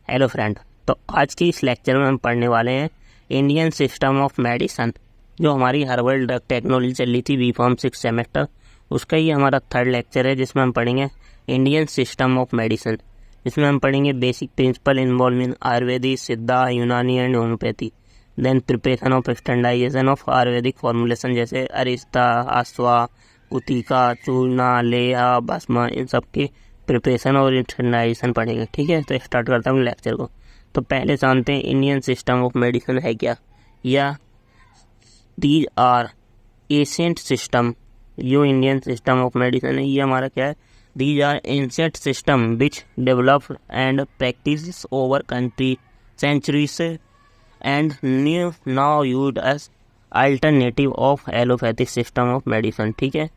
Hello friend. तो आज की इस लेक्चर में हम पढ़ने वाले हैं इंडियन सिस्टम ऑफ मेडिसिन। जो हमारी हर्बल ड्रग टेक्नोलॉजी चल रही थी B.Pharm 6 सेमेस्टर, उसका ही हमारा थर्ड लेक्चर है, जिसमें हम पढ़ेंगे इंडियन सिस्टम ऑफ मेडिसिन। जिसमें हम पढ़ेंगे basic principle involve in Ayurvedic, Siddha, Unani and homeopathy. Then preparation of standardization of Ayurvedic formulation जैसे अरिस्ता, आस्वा, उतिका, चूर्णा, लेहा, भस्म, इन सब के प्रिपरेशन और स्टैंडर्डाइजेशन पढ़ेंगे। ठीक है, तो स्टार्ट करता हूँ लेक्चर को। तो पहले जानते हैं इंडियन सिस्टम ऑफ मेडिसिन है क्या, या दीज आर एशियंट सिस्टम। जो इंडियन सिस्टम ऑफ मेडिसिन है ये हमारा क्या है, these are ancient system which developed and practice over country centuries and new now used as alternative of allopathic system of medicine. ठीक है,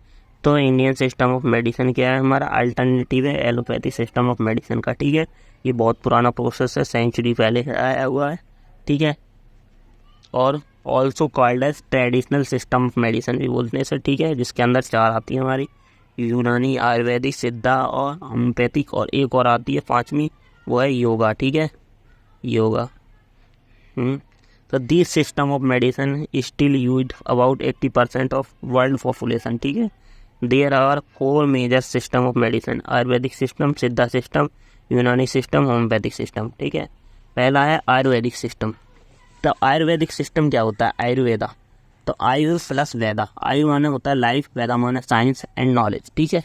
तो इंडियन सिस्टम ऑफ मेडिसिन क्या है, हमारा अल्टरनेटिव है एलोपैथिक सिस्टम ऑफ मेडिसिन का। ठीक है, ये बहुत पुराना प्रोसेस है, सेंचुरी पहले आया हुआ है। ठीक है, और also called as traditional system of medicine भी बोलते हैं सर। ठीक है, जिसके अंदर चार आती है हमारी, यूनानी, आयुर्वेदिक, सिद्धा और होम्योपैथिक, और एक और आती है पांचवी, वो है योगा। ठीक है, योगा। तो this system of medicine still used about 80% of world population. ठीक है, there are 4 major system of medicine: Ayurvedic system, Siddha system, Unani system, homeopathic system. ठीक है, पहला है आयुर्वेदिक सिस्टम। तो आयुर्वेदिक सिस्टम क्या होता है, आयुर्वेदा। तो आयु प्लस वेदा, आयु माने होता है लाइफ, वेदा माने साइंस एंड नॉलेज। ठीक है,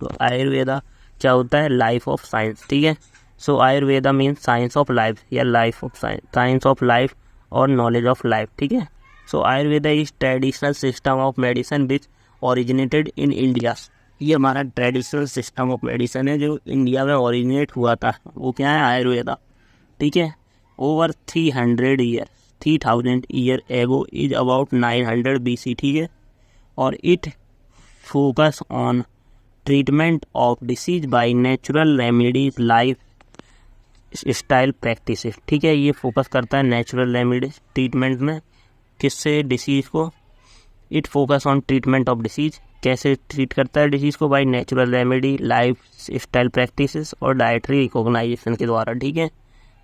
तो आयुर्वेदा क्या होता है, लाइफ ऑफ साइंस। ठीक है, so Ayurveda means science of life या life of science, science of life और नॉलेज ऑफ लाइफ। ठीक है, so Ayurveda is traditional system of medicine which originated in India. ये हमारा ट्रेडिशनल सिस्टम ऑफ मेडिसिन है जो इंडिया में ओरिजिनेट हुआ था, वो क्या है, आयुर्वेदा। ठीक है, over 3000 year ago is about 900 BC। ठीक है, और it focus on treatment of disease by natural remedies, life style practices. ठीक है, ये फोकस करता है नेचुरल रेमेडीज ट्रीटमेंट में, किससे, डिसीज को। It focus on treatment of disease, कैसे ट्रीट करता है डिसीज को, by natural remedy, life style practices और डाइटरी रिकॉग्नाइजेशन के द्वारा। ठीक है,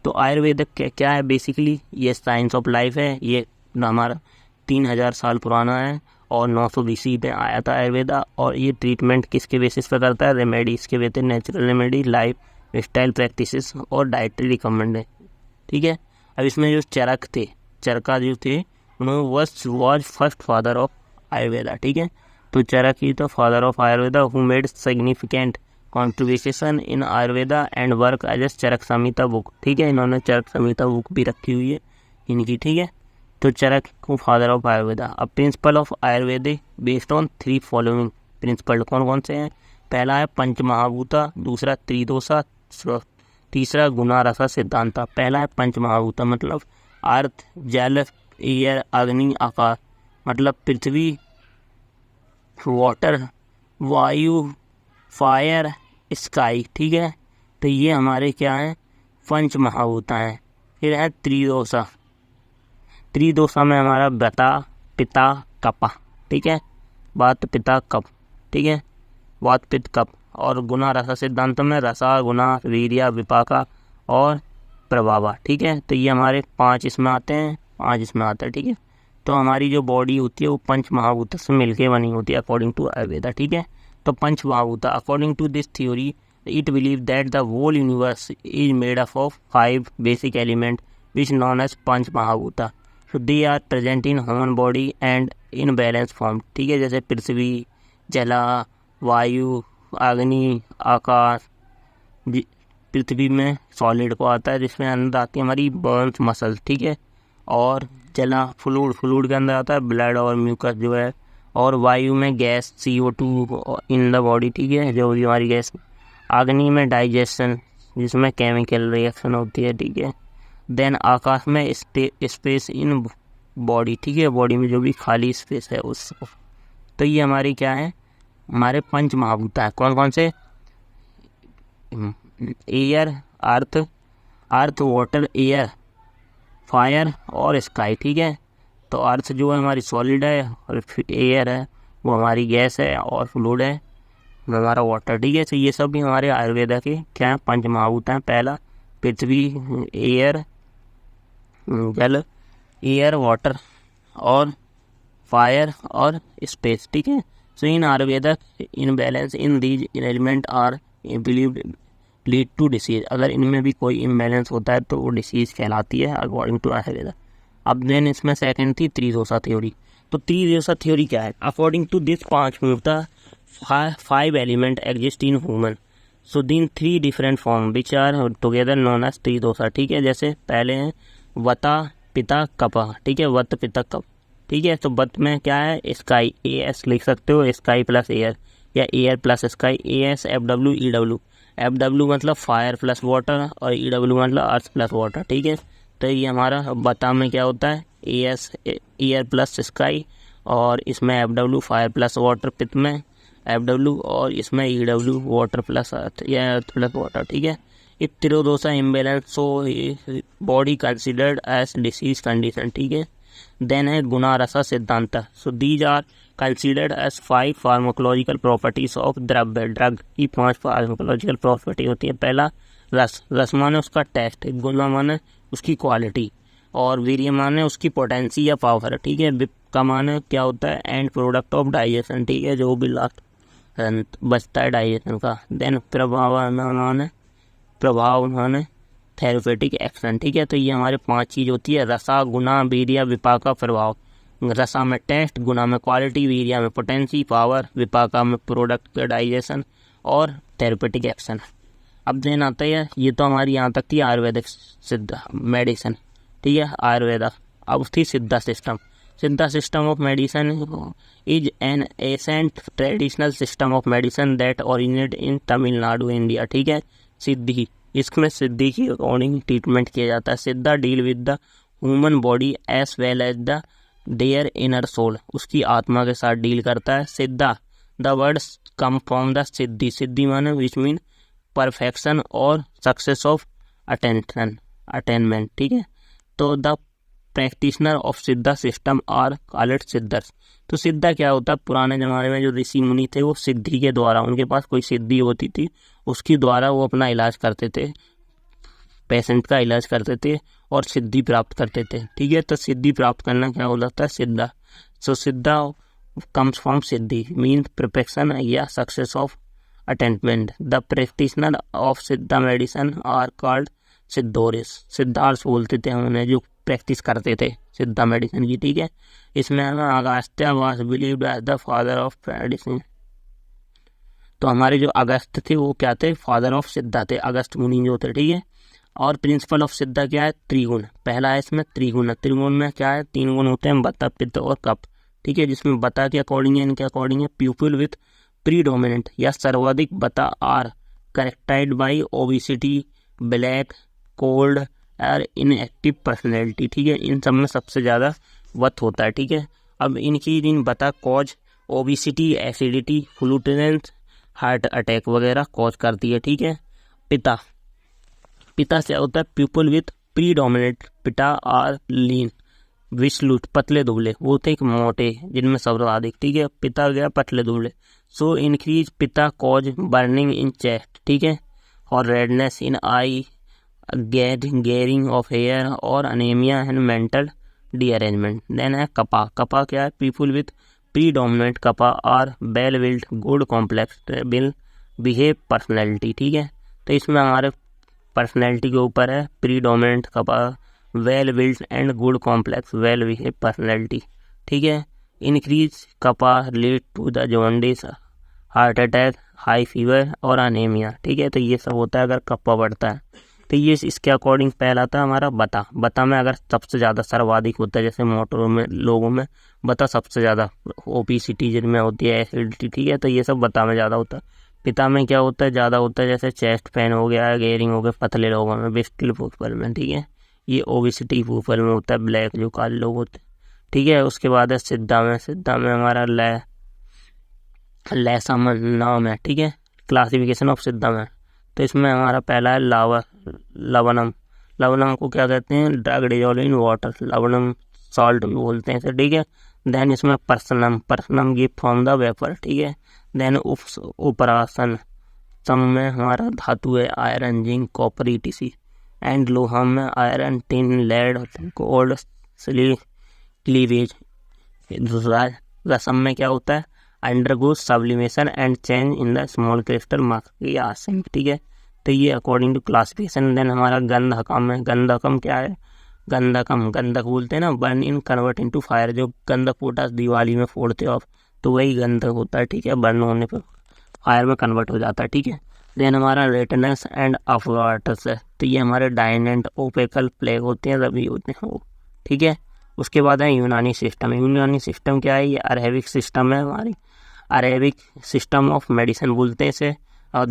तो आयुर्वेद क्या है, बेसिकली ये साइंस ऑफ लाइफ है। ये हमारा 3000 साल पुराना है और 900 BC पे आया था आयुर्वेदा। और ये ट्रीटमेंट किसके बेसिस पे करता है, रेमेडीज के basis, natural remedy, life style practices और डाइटरी रिकमेंड है। ठीक है, अब इसमें जो चरका जो थे, उन्होंने was first father of Ayurveda. ठीक है, तो चरक ही तो father of Ayurveda who made significant contribution in Ayurveda and work as Charak Samhita book. ठीक है, इन्होंने चरक संहिता बुक भी रखी हुई है इनकी। ठीक है, तो चरक को फादर ऑफ आयुर्वेदा। अब principle of Ayurvedic based on 3 following principle कौन कौन से हैं, पहला है पंचमहाभूता, दूसरा त्रिदोषा, तीसरा गुना रसा सिद्धांता। पहला है पंचमहाभूता, मतलब अर्थ, जल, एयर, अग्नि, आकाश, मतलब पृथ्वी, वाटर, वायु, फायर, स्काई। ठीक है, तो ये हमारे क्या हैं, पंच महाभूत हैं। फिर है त्रिदोषा, त्रिदोषा में हमारा बता, पिता, कपा। ठीक है, वात, पिता, कप। ठीक है, वात, पित्त, कप। और गुना रसा सिद्धांत में रसा, गुना, वीर्या, विपाका और प्रभावा। ठीक है, तो ये हमारे 5 इसमें आते हैं, 5 इसमें आते हैं। ठीक है, तो हमारी जो बॉडी होती है वो पंच महाभूत से मिलके बनी होती है अकॉर्डिंग टू आयुर्वेदा। ठीक है, तो panch mahabhuta, according to this theory it believe that the whole universe is made up of 5 basic element which known as panch mahabhuta. So they are present in human body and in balance form. ठीक है, जैसे पृथ्वी, जला, वायु, अग्नि, आकाश। पृथ्वी में सॉलिड को आता है, जिसमें अंदर आती है हमारी बोन्स, मसल्स। ठीक है, और जला फ्लूइड के अंदर आता है ब्लड और म्यूकस जो है, और वायु में gas CO2 in the body. ठीक है, जो भी हमारी गैस। अग्नि में डाइजेशन, जिसमें केमिकल रिएक्शन होती है। ठीक है, देन आकाश में स्पेस इन बॉडी। ठीक है, बॉडी में जो भी खाली स्पेस है उसको। तो ये हमारी क्या है, हमारे पंच महाभूता है। कौन कौन से, एयर, अर्थ, वाटर, एयर, फायर और स्काई। ठीक है, तो अर्थ जो है हमारी सॉलिड है, और एयर है वो हमारी गैस है, और फ्लूइड है हमारा वाटर। ठीक है, तो ये सब भी हमारे आयुर्वेदा के क्या है, पंच महाभूत हैं। पहला पृथ्वी, एयर, जल, एयर, वाटर और फायर और स्पेस, ठीक है। So in Ayurveda imbalance in these element are believed lead to disease. अगर इनमें भी कोई इम्बैलेंस होता है तो वो डिसीज कहलाती है अकॉर्डिंग टू आयुर्वेदा। अब देन इसमें सेकंड थी त्रिदोषा थ्योरी। तो त्रिदोषा थ्योरी क्या है? According to this 5 element exist in human, so then 3 different form which are together known as tridosha, ठीक है। जैसे पहले हैं वता, पिता, कपा, ठीक है, वत, पिता, कप, ठीक है। तो वत में क्या है? स्काई, ए एस लिख सकते हो, स्काई प्लस एयर या air plus sky, A S F W E W. F W मतलब फायर प्लस वाटर और ई डब्ल्यू मतलब अर्थ प्लस वाटर, ठीक है। तो ये हमारा वता में क्या होता है? A S air plus sky और इसमें F W fire plus water, पित्त में एफ डब्ल्यू और इसमें E W water plus earth या अर्थ प्लस वाटर, ठीक है। If tridosha imbalance so body considered as disease condition, ठीक है। देन है गुना रसा सिद्धांत। So these are considered as 5 pharmacological properties of द्रव्य। ड्रग की 5 फार्माकोलॉजिकल प्रॉपर्टी होती है। पहला रस, रस माने उसका टेस्ट, गुना माने उसकी क्वालिटी और वीर्य माने उसकी पोटेंसी या पावर, ठीक है। विप का माने क्या होता है? एंड प्रोडक्ट ऑफ डाइजेशन, ठीक है, जो भी लास्ट बचता है डाइजेशन का। देन प्रभाव माने थेरेपेटिक एक्शन, ठीक है। तो ये हमारे 5 चीज़ होती है, रसा, गुना, वीर्य, विपाका, प्रभाव। रसा में टेस्ट, गुना में क्वालिटी, वीर्य में पोटेंसी पावर, विपाका में प्रोडक्ट का डाइजेशन और थेरेपेटिक एक्शन। अब देन आता है, ये तो हमारी यहाँ तक थी आयुर्वेदिक सिद्ध मेडिसिन, ठीक है, आयुर्वेदा। अब थी Siddha system. Siddha system of medicine is an ancient traditional system of medicine that originate in Tamil Nadu, India, ठीक है। सिद्धि, इसमें सिद्धि की अकॉर्डिंग ट्रीटमेंट किया जाता है। Siddha deal with the human body as well as the their inner soul, उसकी आत्मा के साथ डील करता है। Siddha, the words come from the siddhi, siddhi माने विच मीन परफेक्शन और सक्सेस ऑफ अटेनमेंट, ठीक है। तो the practitioner of Siddha system are called Siddhars. तो सिद्धा क्या होता है? पुराने ज़माने में जो ऋषि मुनि थे वो सिद्धि के द्वारा, उनके पास कोई सिद्धि होती थी, उसकी द्वारा वो अपना इलाज करते थे, पेशेंट का इलाज करते थे और सिद्धि प्राप्त करते थे, ठीक है। तो सिद्धि प्राप्त करना क्या हो जाता है? Siddha. So Siddha comes from siddhi mean perfection या success of attainment. The practitioner of Siddha medicine are called सिद्धोरिस। सिद्धार्थ बोलते थे उन्हें जो प्रैक्टिस करते थे सिद्धा मेडिसिन की, ठीक है। इसमें Agastya was believed as the father of medicine. तो हमारे जो अगस्त थे वो क्या थे? फादर ऑफ सिद्धा थे, अगस्त मुनि जो थे, ठीक है। और प्रिंसिपल ऑफ सिद्धा क्या है? त्रिगुण। पहला है इसमें त्रिगुण। त्रिगुण में क्या है? 3 गुण होते हैं, बता, पित्त और कफ, ठीक है। जिसमें बता के अकॉर्डिंग है, इनके अकॉर्डिंग है पीपल विथ प्रीडोमिनेंट या सर्वाधिक बता आर करेक्टाइड बाई ओबिसिटी, ब्लैक, कोल्ड और इनएक्टिव पर्सनैलिटी, ठीक है। इन सब में सबसे ज़्यादा वत होता है, ठीक है। अब इनकी इन vata cause obesity, acidity, flatulence, heart attack वगैरह कॉज करती है, ठीक है। पिता, पिता से होता है people with predominant, pitta are lean, विश्लूट पतले दुबले, वो थे एक मोटे जिनमें सर्वाधिक, ठीक है। पिता गया पतले दुबले। So increase pitta cause burning in chest, ठीक है, और redness in eye, greying of hair और anaemia and mental derangement. Then है कपा। कपा क्या है? People with predominant kapha are well build, good complex will behave personality, ठीक है। तो इसमें हमारे पर्सनैलिटी के ऊपर है predominant kapha, well build and good complex well behave personality, ठीक है। Increase kapha lead to the jaundice, heart attack, high fever और अनेमिया, ठीक है। तो ये सब होता है अगर कपा बढ़ता है। तो ये इसके अकॉर्डिंग पहला था हमारा बता। बता में अगर सबसे ज़्यादा सर्वाधिक होता है, जैसे मोटरों में, लोगों में बता सबसे ज़्यादा, ओबेसिटी जिनमें होती है, एसिडिटी, ठीक है। तो ये सब बता में ज़्यादा होता है। पिता में क्या होता है? ज़्यादा होता है, जैसे चेस्ट पेन हो गया, गेयरिंग हो गया पतले लोगों में, बिस्किल पीपल में, ठीक है। ये ओबेसिटी पीपल में होता है, ब्लैक जो काले लोग होते हैं, ठीक है। उसके बाद है सिद्धा में। सिद्धा में हमारा लैसा नाम है, ठीक है, क्लासिफिकेशन ऑफ सिद्धा में। तो इसमें हमारा पहला है लवणम। लवणम को क्या कहते हैं? ड्रग डिजोल्व इन वाटर, लवणम सॉल्ट भी बोलते हैं इसे, ठीक है। देन इसमें पर्सनम, पर्सनम गिव फ्रॉम द वेपर, ठीक है। देन उपरासन, सम में हमारा धातु है iron, zinc, copper, ETC, and लोहा में iron, tin, lead, gold, cleavage. रसम में क्या होता है, undergo sublimation and change in the small crystal marking, ठीक है। तो ये अकॉर्डिंग टू क्लासिफिकेशन। देन हमारा गंधकम है। गंधकम क्या है, गंधक बोलते हैं ना, बर्न इन कन्वर्ट इनटू फायर। जो गंधक पोटास दिवाली में फोड़ते हो आप, तो वही गंधक होता है, ठीक है। बर्न होने पर फायर में कन्वर्ट हो जाता है, ठीक है। देन हमारा रेटिनस एंड अफवाटस है। तो ये हमारे डायनेंट ओपेकल प्लेग होते हैं, रबी होते हैं वो, ठीक है। उसके बाद है यूनानी सिस्टम। यूनानी सिस्टम क्या है, ये अरेबिक सिस्टम है हमारी, अरेबिक सिस्टम ऑफ मेडिसिन बोलते हैं इसे। और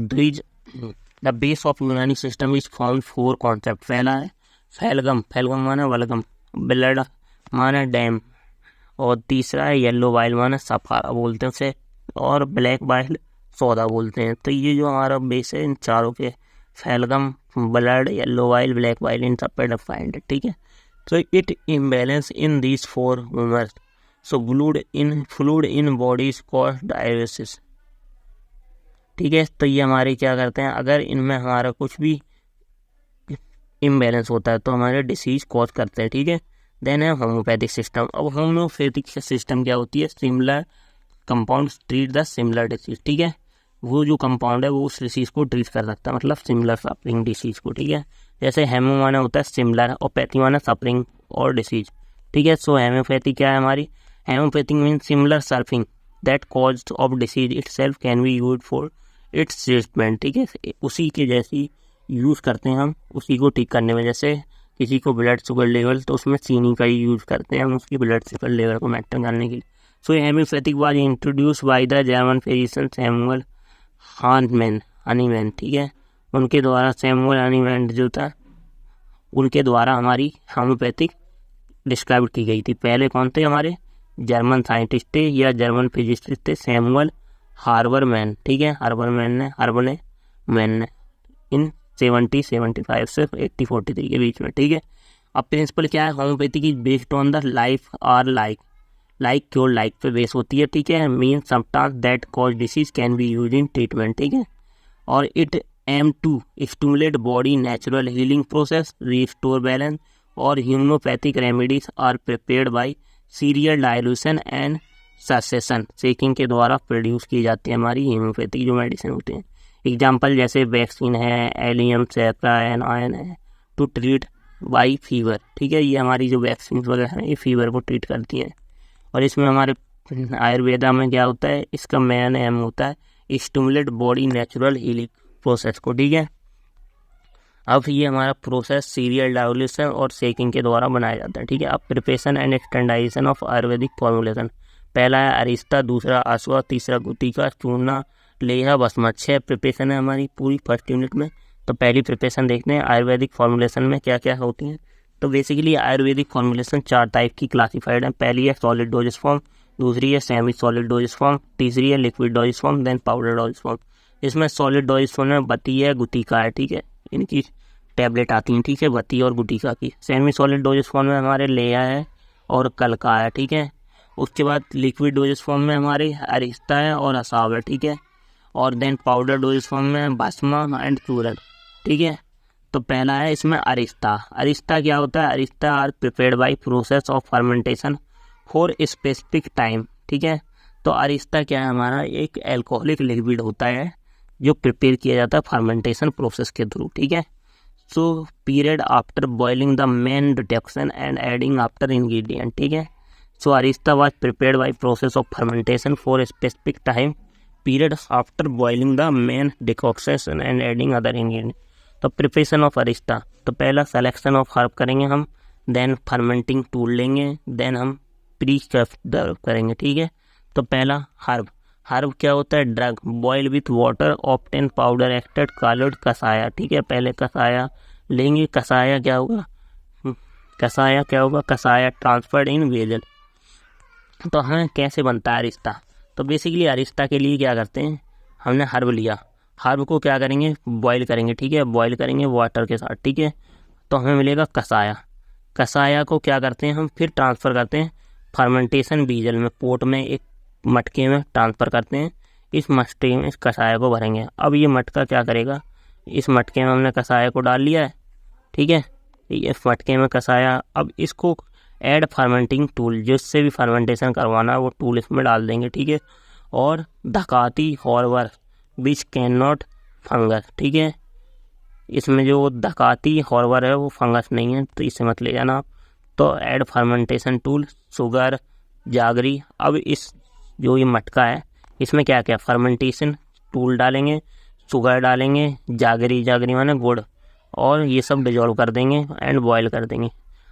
द बेस ऑफ यूनानी सिस्टम इज फाउंड 4 कॉन्सेप्ट। पहला है फैलगम, फैलगम माना वलगम, ब्लड माना डैम, और तीसरा है येलो वाइल माना सफारा बोलते हैं उसे, और ब्लैक वाइल सौदा बोलते हैं। तो ये जो हमारा बेस है इन चारों के, phlegm, blood, yellow bile, black bile, इन सब पे डिफाइंड है, ठीक है। So it imbalance in these 4 humors. So fluid in bodies cause diuresis, ठीक है। तो ये हमारे क्या करते हैं, अगर इनमें हमारा कुछ भी इम्बैलेंस होता है तो हमारे डिसीज कॉज करते हैं, ठीक है। देन है होम्योपैथिक सिस्टम। अब होम्योपैथिक सिस्टम क्या होती है, similar compound treat the similar disease, ठीक है। वो जो कंपाउंड है वो उस डिसीज को ट्रीट कर सकता है, मतलब सिमिलर सफरिंग डिसीज को, ठीक है। जैसे हेमो माना होता है सिमिलर, और पैथी माना सफरिंग और डिसीज, ठीक है। सो हेमोपैथी क्या है हमारी, homeopathic mean similar surfing that cause of disease it self can be use for its treatment, ठीक है। उसी के जैसी यूज़ करते हैं हम उसी को ठीक करने में। जैसे किसी को ब्लड शुगर लेवल, तो उसमें चीनी का ही यूज़ करते हैं हम उसकी ब्लड शुगर लेवल को मेंटेन करने के लिए। So homeopathic was introduce by the German physician Samuel Hahnemann, ठीक है। उनके द्वारा सैमुअल हनीमैन जो था, उनके द्वारा हमारी होम्योपैथिक डिस्क्राइब की गई थी। पहले कौन थे हमारे जर्मन साइंटिस्ट थे या जर्मन फिजिसिस्ट थे, सैमुअल हार्बरमैन, ठीक है। हार्बरमैन ने इन 70-75 से 80-43 के बीच में, ठीक है। अब प्रिंसिपल क्या है, होम्योपैथी की बेस्ड ऑन द लाइफ और लाइक क्योर लाइक पे बेस होती है, ठीक है। Mean substance that cause disease can be use in treatment, ठीक है। और it aim to stimulate body natural healing process, restore balance, और homeopathic remedies are prepared by serial dilution and succussion, सेकिंग के द्वारा प्रोड्यूस की जाती है हमारी होम्योपैथिक जो मेडिसिन होते हैं। एग्जाम्पल जैसे वैक्सीन है, एलियम सेप्रा एंड आयन है, टू ट्रीट बाई फीवर, ठीक है। ये हमारी जो वैक्सीन वगैरह हैं ये फीवर को ट्रीट करती हैं। और इसमें हमारे आयुर्वेदा में क्या होता है, इसका मेन एम होता है stimulate body natural healing process को, ठीक है। अब ये हमारा प्रोसेस सीरियल डाइल्यूशन और सेकिंग के द्वारा बनाया जाता है, ठीक है। अब preparation and standardisation of Ayurvedic formulation. पहला है अरिस्ता, दूसरा आसवा, तीसरा गुटिका, चूर्णा, लेहा, भस्म। 6 प्रिपरेशन है हमारी पूरी फर्स्ट यूनिट में। तो पहली प्रिपरेशन देखते हैं आयुर्वेदिक फॉर्मुलेशन में क्या क्या होती हैं। तो बेसिकली आयुर्वेदिक फॉर्मुलेशन 4 टाइप की क्लासिफाइड है। पहली है सॉलिड डोजेस फॉर्म, दूसरी है सेमी सॉलिड डोजेस फॉर्म, तीसरी है liquid doses form, then powder doses form. इसमें सॉलिड डोजेस फॉर्म में बती है, गुटिका है, ठीक है। इनकी टैबलेट आती हैं, ठीक है, बती और गुटिका की। सेमी सॉलिड डोजेस फॉर्म में हमारे लेया है और कलका है, ठीक है। उसके बाद लिक्विड डोजेस फॉर्म में हमारे अरिस्ता है और असाव है, ठीक है। और देन पाउडर डोजेस फॉर्म में भस्म एंड चूरन, ठीक है। तो पहला है इसमें अरिस्ता। अरिस्ता क्या होता है, arishta are prepared by process of fermentation for specific time, ठीक है। तो अरिस्ता क्या है हमारा, एक एल्कोहलिक लिक्विड होता है जो प्रिपेयर किया जाता है फर्मेंटेशन प्रोसेस के थ्रू, ठीक है। So period after boiling the main detection and adding after ingredient, ठीक है। So arishta was prepared by process of fermentation for specific time period after boiling the main decoction and adding other ingredient. तो preparation of arishta, तो पहला selection of herb करेंगे हम, then fermenting tool लेंगे, then हम pre करेंगे, ठीक है। तो पहला हर्ब क्या होता है, drug, boil with water, obtain powder acted, called कसाया, ठीक है। पहले कसाया लेंगे, कसाया क्या होगा, कसाया ट्रांसफर्ड इन वेजल। तो हमें कैसे बनता है अरिस्ता, तो बेसिकली अरिस्ता के लिए क्या करते हैं, हमने हर्ब लिया, हर्ब को क्या करेंगे, बॉईल करेंगे, ठीक है, बॉईल करेंगे वाटर के साथ, ठीक है। तो हमें मिलेगा कसाया को क्या करते हैं हम फिर ट्रांसफ़र करते हैं फर्मेंटेशन बीजल में, पोट में, एक मटके में ट्रांसफ़र करते हैं। इस मटके में इस कसाया को भरेंगे। अब ये मटका क्या करेगा, इस मटके में हमने कसाया को डाल लिया है, ठीक है, ये मटके में कसाया। अब इसको ऐड फर्मेंटिंग टूल, जिससे भी फर्मेंटेशन करवाना है वो टूल इसमें डाल देंगे, ठीक है। और धकाती हॉर्वर विच कैन नॉट फंगस, ठीक है, इसमें जो धकाती हॉर्वर है वो फंगस नहीं है, तो इसे मत ले जाना आप। तो ऐड फर्मेंटेशन टूल, शुगर, जागरी। अब इस जो ये मटका है इसमें क्या क्या फर्मेंटेशन टूल डालेंगे, शुगर डालेंगे, जागरी, जागरी माने गुड़, और ये सब डिजोल्व कर देंगे एंड बॉयल कर देंगे।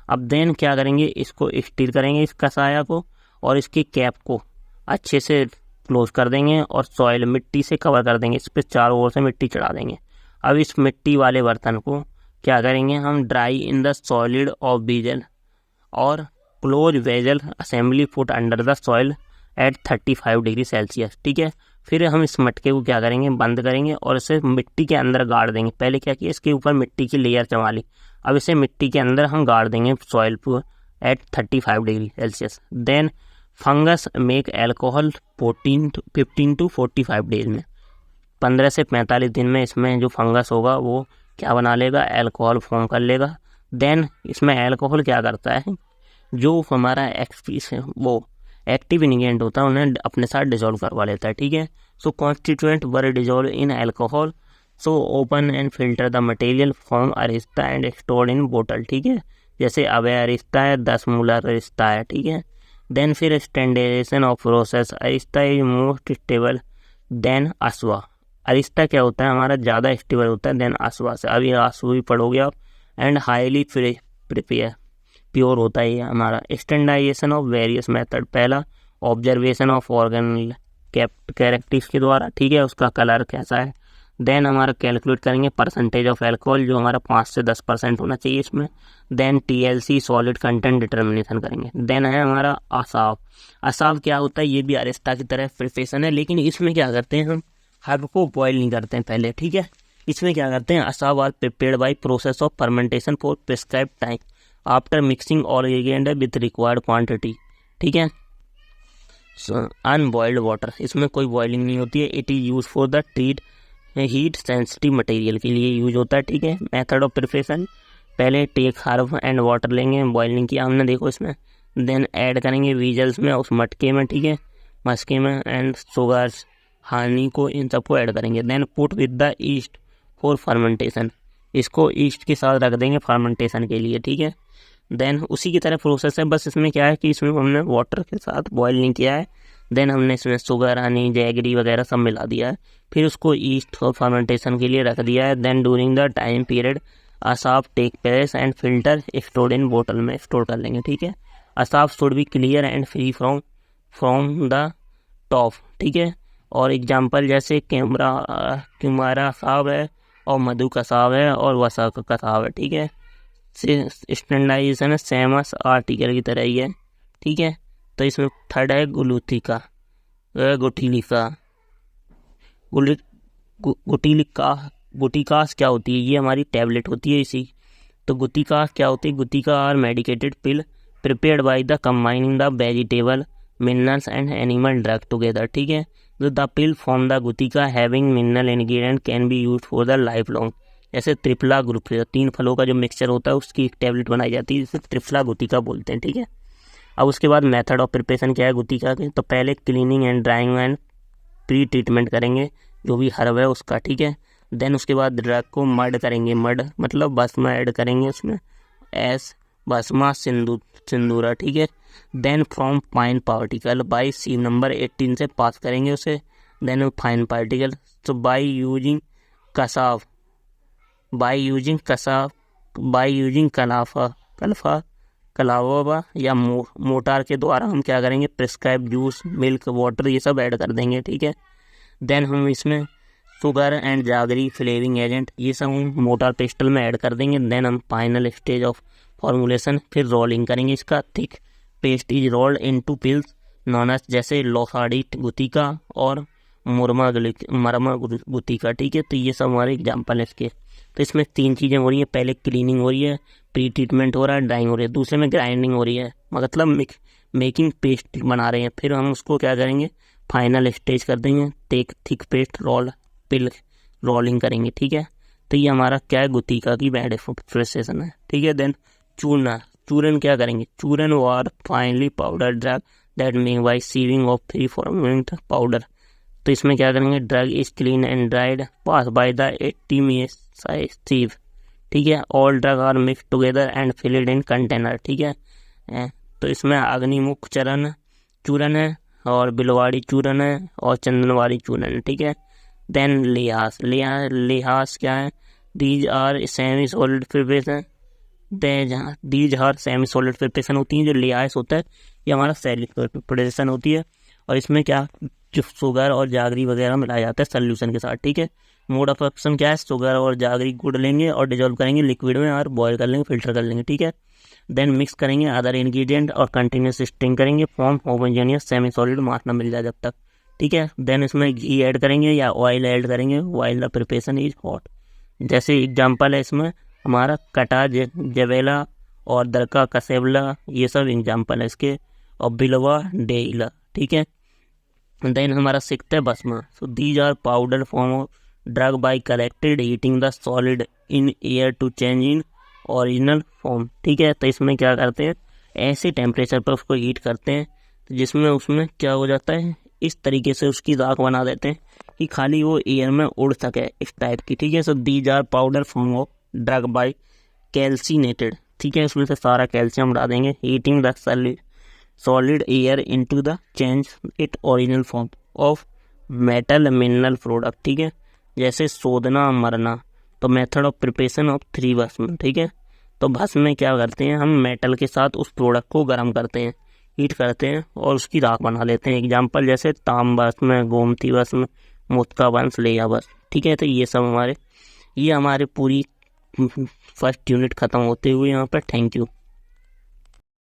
अब देन क्या करेंगे, इसको स्टीर करेंगे इस कसाया को, और इसकी कैप को अच्छे से क्लोज कर देंगे और सॉइल मिट्टी से कवर कर देंगे, इस पर चारों ओर से मिट्टी चढ़ा देंगे। अब इस मिट्टी वाले बर्तन को क्या करेंगे हम, dry in the solid of vessel और close vessel assembly put under the soil at 35 degree Celsius, ठीक है। फिर हम इस मटके को क्या करेंगे, बंद करेंगे और इसे मिट्टी के अंदर गाड़ देंगे। पहले क्या किया, इसके ऊपर मिट्टी की लेयर जमा ली, अब इसे मिट्टी के अंदर हम गाड़ देंगे सॉइल पर at 35 degree Celsius. Then fungus make alcohol 15 to 45 days में, 15 से 45 दिन में इसमें जो फंगस होगा वो क्या बना लेगा, एल्कोहल फॉर्म कर लेगा। देन इसमें एल्कोहल क्या करता है, जो हमारा वो एक्टिव इंग्रेडिएंट होता है उन्हें अपने साथ डिजोल्व करवा लेता है, ठीक है। So constituent were dissolve in alcohol, so open and filter the material form arishta and stored in बोतल, ठीक है। जैसे अवे अरिस्ता है, 10 मोलर अरिस्ता है, ठीक है। देन फिर standardisation of process, arishta is most stable than asava. Arishta क्या होता है हमारा, ज़्यादा स्टेबल होता है देन आसवा से, अभी आसवा भी पढ़ोगे आप। एंड हाईली प्रिपेयर प्योर होता है ये हमारा। स्टैंडर्डाइजेशन ऑफ वेरियस मेथड, पहला ऑब्जर्वेशन ऑफ ऑर्गेनल कैरेक्टरिस्टिक्स के द्वारा, ठीक है, उसका कलर कैसा है। देन हमारा कैलकुलेट करेंगे परसेंटेज ऑफ एल्कोहल, जो हमारा 5 से 10% होना चाहिए इसमें। Then TLC solid content determination करेंगे। देन है हमारा असाव। असाव क्या होता है, ये भी अरिस्ता की तरह प्रिपरेशन है, लेकिन इसमें क्या करते हैं हम हर्ब को बॉयल नहीं करते हैं पहले, ठीक है। इसमें क्या करते हैं, asava are prepared by process of fermentation for prescribe time after mixing all ingredient with required quantity, ठीक है। अनबॉइल्ड वाटर, इसमें कोई बॉइलिंग नहीं होती है। It is use for the treat heat sensitive material के लिए यूज होता है, ठीक है। मेथड ऑफ प्रिपरेशन, पहले टेक हर्ब एंड वाटर लेंगे, बॉइलिंग किया हमने देखो इसमें। देन ऐड करेंगे वीजल्स में, उस मटके में, ठीक है, मटके में, एंड शुगर्स, हानी को, इन सबको ऐड करेंगे। Then put with the yeast for fermentation, इसको ईस्ट के साथ रख देंगे फर्मेंटेशन के लिए, ठीक है। देन उसी की तरह प्रोसेस है, बस इसमें क्या है कि इसमें हमने वाटर के साथ बॉयल नहीं किया है। देन हमने इसमें शुगर, हनी, जैगरी वगैरह सब मिला दिया है, फिर उसको ईस्ट और फर्मेंटेशन के लिए रख दिया है। Then during the time period asava take place and filter stored in बोतल में स्टोर कर लेंगे, ठीक है। Asava should be clear and free from the top, ठीक है। और एग्जाम्पल जैसे कैमरा साहब है, और मधु का साहब है, और वसा का साहब है, ठीक है। स्टैंडर्डाइजेशन है सेमस आर्टिकल की तरह ही है, ठीक है। तो इसमें थर्ड है गुलूथिका, गुटीलिका। गुटिकास क्या होती है, ये हमारी टैबलेट होती है इसी। तो गुटिकास क्या होती है, gutika are medicated pill prepared by the combining the vegetable minerals and animal drug together, ठीक है। The pill from the gutika having mineral ingredient can be used for the life long. जैसे त्रिफला ग्रुप, 3 फलों का जो मिक्सचर होता है उसकी एक टैबलेट बनाई जाती है, जिसे त्रिफला गुटिका बोलते हैं, ठीक है। अब उसके बाद मेथड ऑफ प्रिपरेशन क्या है गुटिका के, तो पहले cleaning and drawing and pre treatment करेंगे जो भी हर्ब है उसका, ठीक है। देन उसके बाद ड्रग को मर्ड करेंगे, मर्ड मतलब भस्मा ऐड करेंगे उसमें, एस भस्मा सिंदूरा, ठीक है। Then from fine particle by sieve number 18 से पास करेंगे उसे। देन फाइन पार्टिकल, तो बाई यूजिंग कलावा या मोटार के द्वारा हम क्या करेंगे, प्रिस्क्राइब जूस, मिल्क, वाटर, ये सब ऐड कर देंगे, ठीक है। देन हम इसमें शुगर एंड जागरी फ्लेवरिंग एजेंट, ये सब हम मोटार पेस्टल में ऐड कर देंगे। देन हम फाइनल स्टेज ऑफ फॉर्मुलेशन, फिर रोलिंग करेंगे इसका। Thick paste is rolled into pills known as, जैसे लोसाड़ी गुतिका और मरमा गुतिका, ठीक है। तो ये सब हमारे एग्जाम्पल है इसके। तो इसमें 3 चीज़ें हो रही है, पहले क्लीनिंग हो रही है, प्री ट्रीटमेंट हो रहा है, ड्राइंग हो रही है, दूसरे में ग्राइंडिंग हो रही है, मतलब मेकिंग पेस्ट बना रहे हैं। फिर हम उसको क्या करेंगे, फाइनल स्टेज कर देंगे, टेक थिक पेस्ट रोलिंग करेंगे, ठीक है। तो ये हमारा क्या है, गुथिका की बैड फ्रस्ट्रेशन है, ठीक है। देन चूरन क्या करेंगे, चूरन और finally powder drug that make by sieving of free ferment powder. तो इसमें क्या करेंगे, drug is clean and dried pass by the 80 MSI sieve, ठीक है। All drug are mix together and filled in container, ठीक है। तो इसमें अग्निमुख चूरन है और बिलवाड़ी चूरन है और चंदनवाड़ी चूरन है, ठीक है। देन लिहास क्या है, these are semi solid preparation, these are semi solid preparation होती हैं। जो लिहास होता है ये हमारा सॉलिड प्रिपरेशन होती है, और इसमें क्या जो शुगर और जागरी वगैरह मिलाया जाता है सोल्यूशन के साथ, ठीक है। मोड ऑफ एक्शन क्या है, शुगर और जागरी गुड़ लेंगे और डिजोल्व करेंगे लिक्विड में और बॉयल कर लेंगे, फिल्टर कर लेंगे, ठीक है। देन मिक्स करेंगे अदर इंग्रेडिएंट और कंटिन्यूस स्टिंग करेंगे, फॉर्म होमोजेनियस सेमी सॉलिड मास ना मिल जाए जब तक, ठीक है। देन इसमें घी ऐड करेंगे या ऑयल ऐड करेंगे while the preparation is hot. जैसे एग्जांपल है इसमें हमारा कटा जवेला और दरका कसेवला, ये सब एग्जांपल है इसके, और बिलवा डेला, ठीक है। देन हमारा सिक्स्थ है bhasma. So these are powder form of drug by collected heating the solid in air to change in original form, ठीक है। तो इसमें क्या करते हैं, ऐसे टेम्परेचर पर उसको हीट करते हैं तो जिसमें उसमें क्या हो जाता है, इस तरीके से उसकी राख बना देते हैं कि खाली वो एयर में उड़ सके, इस टाइप की, ठीक है। So these are powder form of drug by calcinated, ठीक है। इसमें से सारा कैल्शियम उड़ा देंगे, heating the solid air into the change it original form of metal mineral product, ठीक है। जैसे शोधना मरना, तो मेथड ऑफ प्रिपरेशन ऑफ 3 भस्म, ठीक है। तो भस्म में क्या करते हैं, हम मेटल के साथ उस प्रोडक्ट को गर्म करते हैं, हीट करते हैं और उसकी राख बना लेते हैं। एग्जाम्पल जैसे ताम भस्म, गोमती भस्म, मुत्का भस्म, लेया भस्म, ठीक है। तो ये हमारे पूरी फर्स्ट यूनिट ख़त्म होते हुए यहाँ पर। Thank you.